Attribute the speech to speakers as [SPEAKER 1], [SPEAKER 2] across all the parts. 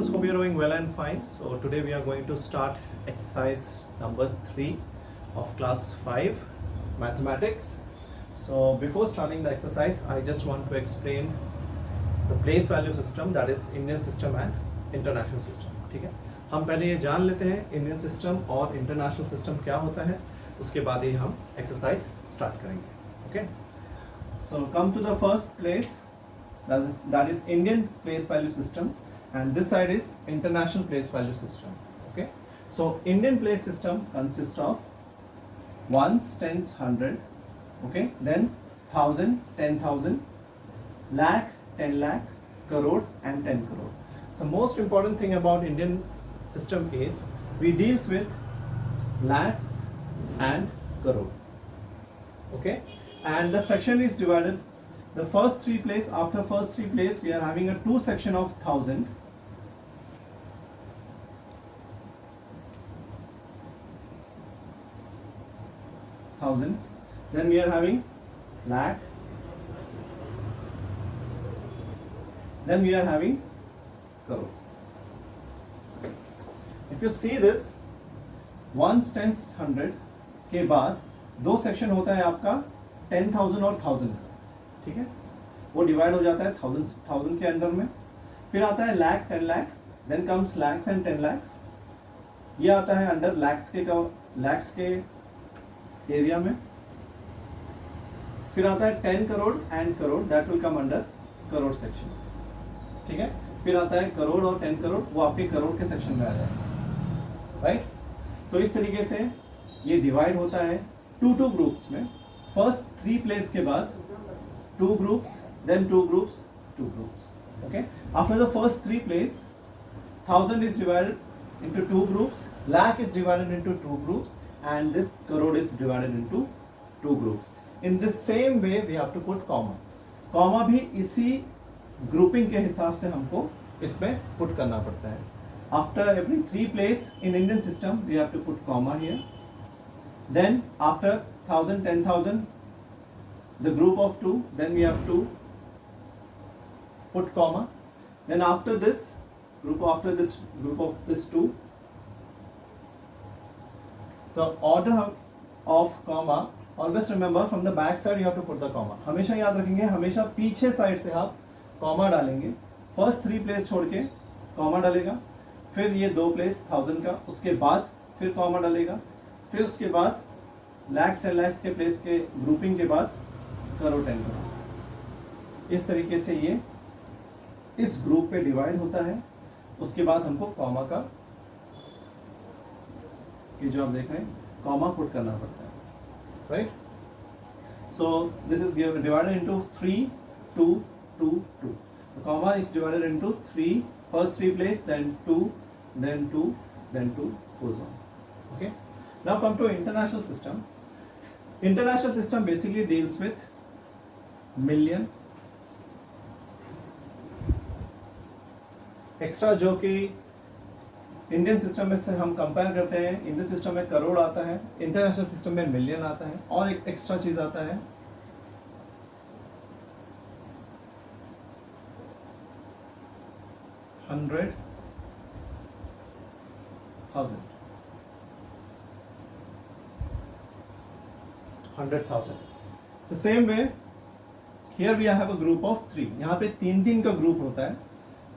[SPEAKER 1] students, hope you are doing well and fine. So today we are going to start exercise number 3 of class 5 mathematics. So before starting the exercise, I just want to explain the place value system, that is Indian system and international system. ठीक है, हम पहले ये जान लेते हैं Indian system और international system क्या होता है, उसके बाद ही हम एक्सरसाइज स्टार्ट करेंगे. Okay, so come to the first place, that is Indian place value system, and this side is international place value system. Okay, so Indian place system consists of ones, tens, hundred, okay, then thousand, 10,000, lakh, 10 lakh, crore and 10 crore. So most important thing about Indian system is we deals with lakhs and crore. Okay, and the section is divided. The first three place, after first three place, we are having a two section of thousand. Thousands. Then we are having lakh. Then we are having crore. If you see this, ones, tens, hundred के बाद दो section होता है आपका 10,000 और 1000 का. ठीक है, वो डिवाइड हो जाता है थाउजेंड के अंडर में. फिर आता है lakh, 10 lakh, then comes lakhs and 10 lakhs. ये आता है अंडर लैक्स के एरिया में. फिर आता है 10 crore and crore, that will come under crore section. ठीक है, फिर आता है करोड़ और 10 करोड़, वो आपके करोड़ के सेक्शन में आ जाएगा. राइट, सो इस तरीके से ये डिवाइड होता है टू ग्रुप्स में. फर्स्ट थ्री प्लेस के बाद two groups, then two groups. Okay, after the first three place, 1000 is divided into two groups, lakh is divided into two groups, and this crore is divided into two groups. In the same way we have to put comma. Comma भी इसी grouping के हिसाब से हमको इसमें put करना पड़ता है. After every three place in Indian system we have to put comma here. Then after 1000, 10,000, the group of two, then we have to put comma. Then after this group of this two. So order of comma, always remember from the back side you have to put the comma. हमेशा याद रखेंगे, हमेशा पीछे side से आप comma डालेंगे. First three place छोड़ के comma डालेगा, फिर ये दो प्लेस 1000 का, उसके बाद फिर comma डालेगा, फिर उसके बाद लैक्स 10 लैक्स के प्लेस के ग्रुपिंग के बाद करोड़ 10 करोड़. इस तरीके से ये इस ग्रुप पे डिवाइड होता है. उसके बाद हमको कॉमा का, ये जो आप देख रहे हैं, कॉमा पुट करना पड़ता है. Right, so this is divided into 3 2 2 2. Comma is divided into 3, first three place, then 2 then 2 then 2 goes on. Okay, now come to international system. International system basically deals with million. Extra जो कि Indian system में से हम compare करते हैं, Indian system में करोड़ आता है, इंटरनेशनल सिस्टम में मिलियन आता है, और एक एक्स्ट्रा चीज आता है 100,000. The same way here we have a group of 3. यहाँ पे तीन का ग्रुप होता है.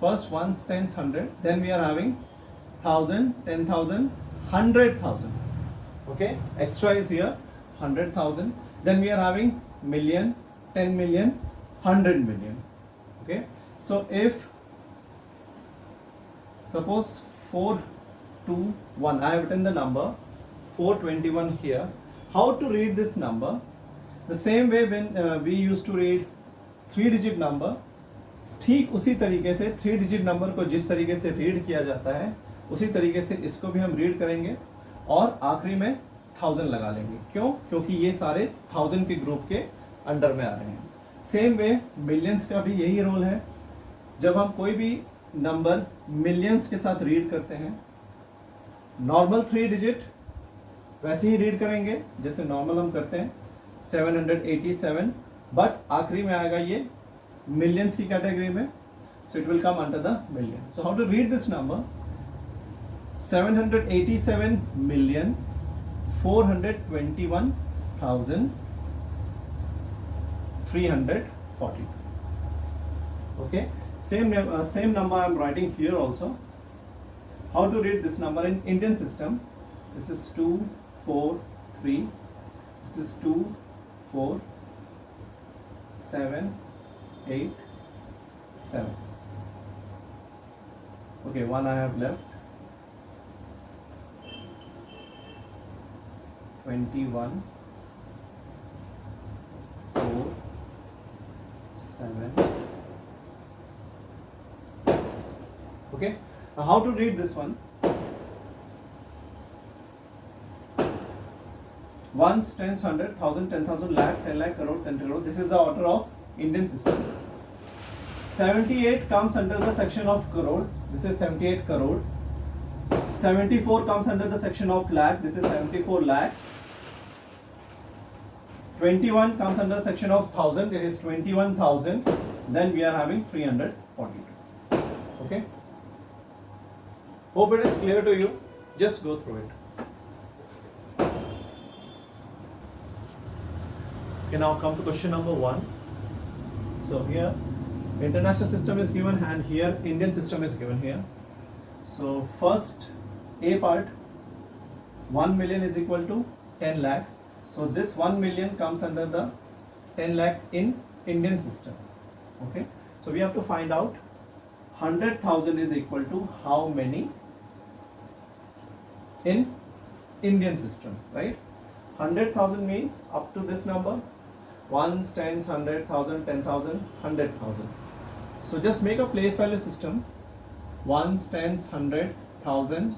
[SPEAKER 1] First ones, tens, 100, then we are having 1000, 10,000, 100,000. Okay, extra is here 100,000. Then we are having million, 10 million, 100 million. Okay, so if suppose 421, I have written the number 421 here. How to read this number? The same way when we used to read 3-digit number, ठीक उसी तरीके से 3-digit number को जिस तरीके से read किया जाता है, उसी तरीके से इसको भी हम रीड करेंगे और आखिरी में 1000 लगा लेंगे. क्यों? क्योंकि ये सारे 1000 के ग्रुप के अंडर में आ रहे हैं. सेम वे मिलियंस का भी यही रोल है. जब हम कोई भी नंबर मिलियंस के साथ रीड करते हैं, नॉर्मल 3-digit वैसे ही रीड करेंगे जैसे नॉर्मल हम करते हैं 787, बट आखिरी में आएगा ये मिलियंस की कैटेगरी में. so it will come under the million. So how to read this number? 787,421,342. Okay, same number I am writing here also. How to read this number in Indian system? This is 2, 4, 3. This is 2, 4, 7, 8, 7. Okay, one I have left. 21, 4, 7. Okay, now how to read this one? Ones, tens, 100, 1,000, 10,000, lakh, 10 lakh, crore, 10 crore. This is the order of Indian system. 78 comes under the section of crore. This is 78 crore. 74 comes under the section of lakh. This is 74 lakhs. 21 comes under the section of 1,000. It is 21,000. Then we are having 342. Okay. Hope it is clear to you. Just go through it. Okay, now come to question number 1. So here international system is given and here Indian system is given here. So first A part, 1 million is equal to 10 lakh. So this 1 million comes under the 10 lakh in Indian system. Okay, so we have to find out 100,000 is equal to how many in Indian system, right? 100,000 means up to this number, ones, tens, 100,000, 10,000, 100,000. So just make a place value system. Ones, tens, 100,000,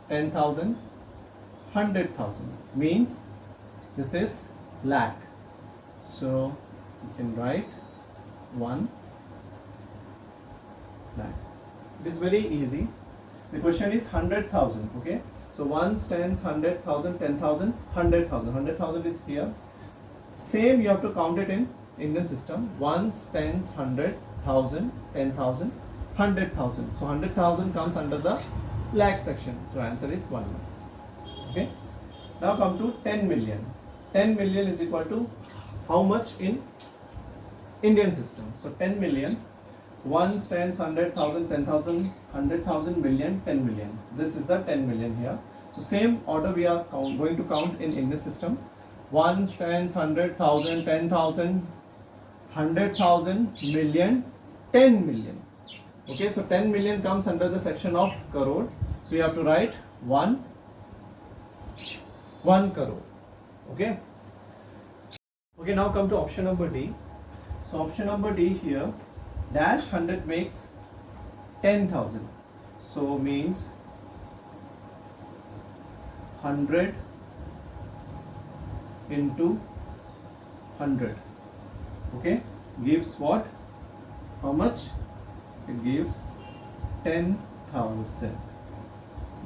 [SPEAKER 1] 10,000, 100,000 means this is lakh. So you can write 1 lakh. It is very easy. The question is 100,000. Okay. So ones, tens, 100,000, 10,000, 100,000. 100,000 is here. Same you have to count it in Indian system. Ones, tens, 100,000, 10,000, 100,000. So 100,000 comes under the lakh section. So answer is 1 lakh. Okay. Now come to 10 million. 10 million is equal to how much in Indian system? So 10 million. Ones, tens, 100,000, 10,000, 100,000, million, 10 million. This is the 10 million here. So same order we are going to count in Indian system. Ones, tens, 100,000, 10,000, 100,000, million, 10 million. Okay, so 10 million comes under the section of crore. So you have to write 1 crore. Okay. Okay, now come to option number D. So option number D here, dash 100 makes 10,000. So means 100 into 100. Okay, gives what? How much? It gives 10,000.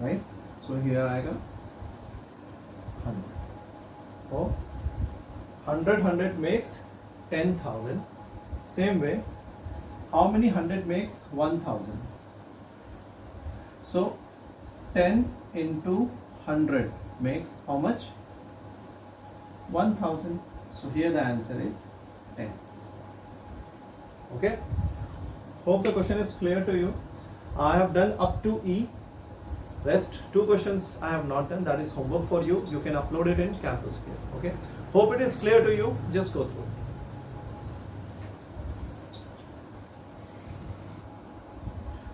[SPEAKER 1] Right? So here I got 100. Oh, 100 makes 10,000. Same way, how many 100 makes 1,000? So 10 into 100 makes how much? 1,000. So here the answer is 10. Okay. Hope the question is clear to you. I have done up to E. Rest 2 questions I have not done. That is homework for you. You can upload it in Campus Clear. Okay. Hope it is clear to you. Just go through.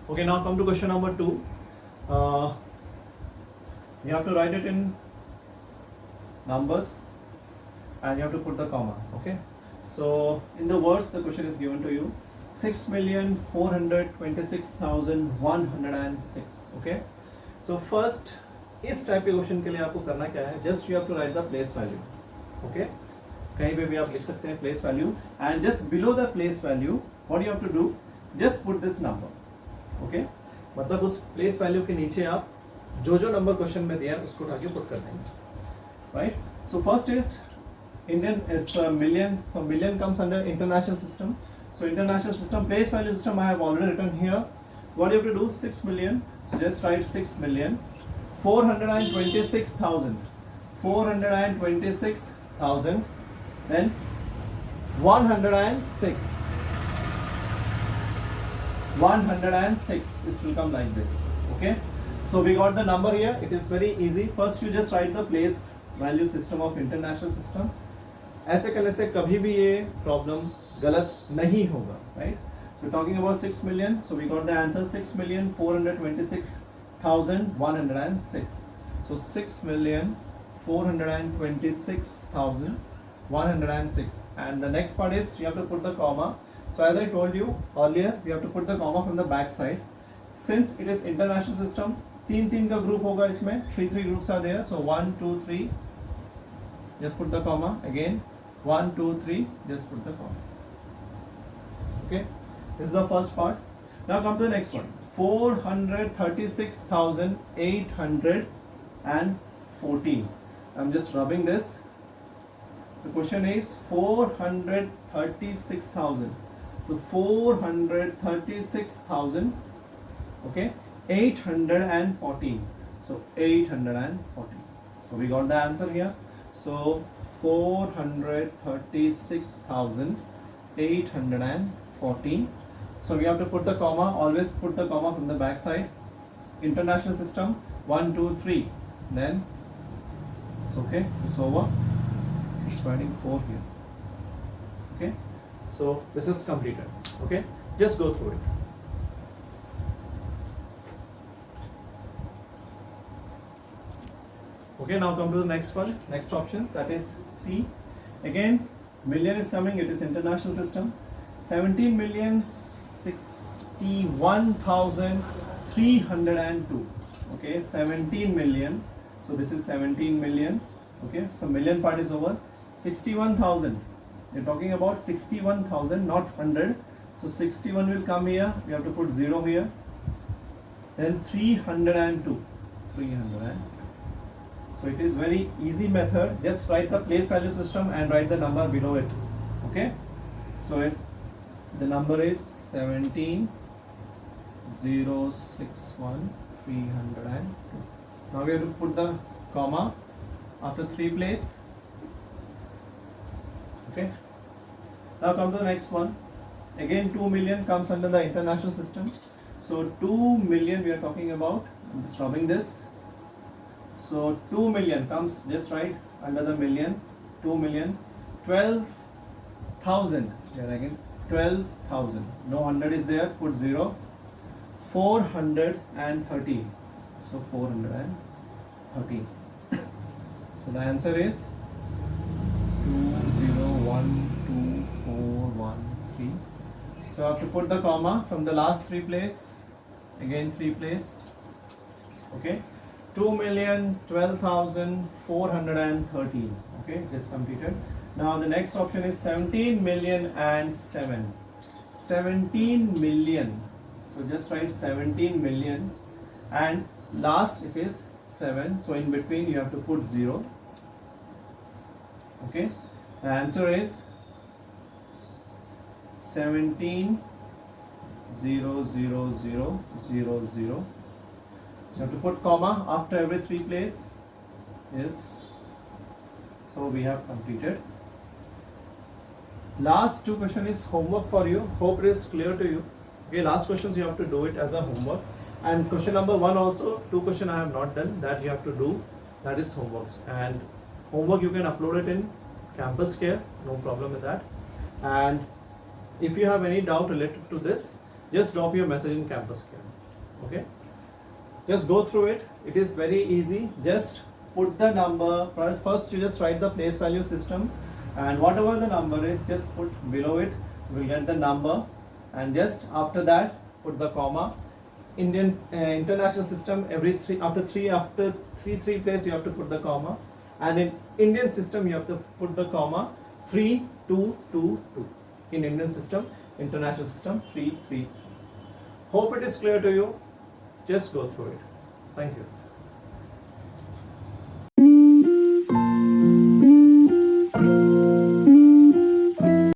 [SPEAKER 1] Okay. Now come to question number 2. You have to write it in numbers and you have to put the comma. Okay. So in the words the question is given to you. 6,426,106. Okay. So first इस type के question के लिए आपको करना क्या है? Just you have to write the place value. Okay. कहीं पे भी आप लिख सकते हैं place value and just below the place value what you have to do? Just put this number. Okay. मतलब उस place value के नीचे आप जो नंबर क्वेश्चन में दिया है उसको उठा के पुट कर देंगे. Right. So first is Indian is million. So million comes under international system. So international system, place value system I have already written here. What you have to do? 6 million. So just write 6 million. 426,000. 426,000. Then 106. 106. This will come like this. Okay. So we got the number here. It is very easy. First you just write the place value system of international system. ऐसे करने से कभी भी ये problem गलत नहीं होगा, right? So talking about 6 million, so we got the answer 6,426,106. So 6,426,106, and the next part is you have to put the comma. So as I told you earlier, you have to put the comma from the back side. Since it is international system, तीन का group होगा इसमें, three groups are there. So 1, 2, 3. Just put the comma again. 1, 2, 3. Just put the comma. Okay. This is the first part. Now come to the next one. 436,814. I'm just rubbing this. The question is 436,000. So 436,000. Okay. 814. So 814. So we got the answer here. So 436,814. So we have to put the comma. Always put the comma from the back side. International system 1, 2, 3. Then it's okay. It's over. It's writing 4 here. Okay. So this is completed. Okay. Just go through it. Okay, now come to the next one, next option, that is C. Again, million is coming, it is international system. 17,061,302. Okay, 17 million. So this is 17 million. Okay, so million part is over. 61,000. You're talking about 61,000, not 100. So 61 will come here. We have to put 0 here. Then 302. 302. So it is very easy method. Just write the place value system and write the number below it. Okay. So the number is 17,061,302. Now we have to put the comma after 3 place. Okay. Now come to the next one. Again 2 million comes under the international system. So 2 million we are talking about. I'm just rubbing this. So 2 million comes just right under the million. 2 million. 12,000. Here again 12,000. No 100 is there. Put 0. 430. So 430. So the answer is 2012,413. So I have to put the comma from the last 3 place. Again 3 place. Okay. 2,012,413. Okay, just completed. Now the next option is 17 million and 7. 17 million. So just write 17 million and last it is 7. So in between you have to put 0. Okay, the answer is 17,000,000. So you have to put comma after every 3 place. Yes. So we have completed. Last 2 questions is homework for you. Hope it is clear to you. Okay, last questions you have to do it as a homework. And question number 1 also, 2 questions I have not done, that you have to do, that is homework. And homework you can upload it in Campus Care, no problem with that. And if you have any doubt related to this, just drop your message in Campus Care. Okay. Just go through it. It is very easy. Just put the number. First you just write the place value system, and whatever the number is, just put below it. You will get the number, and just after that put the comma. International system, after three place you have to put the comma, and in Indian system you have to put the comma 3, 2, 2, 2. In Indian system, international system 3, 3. Hope it is clear to you. Just go through it. Thank you.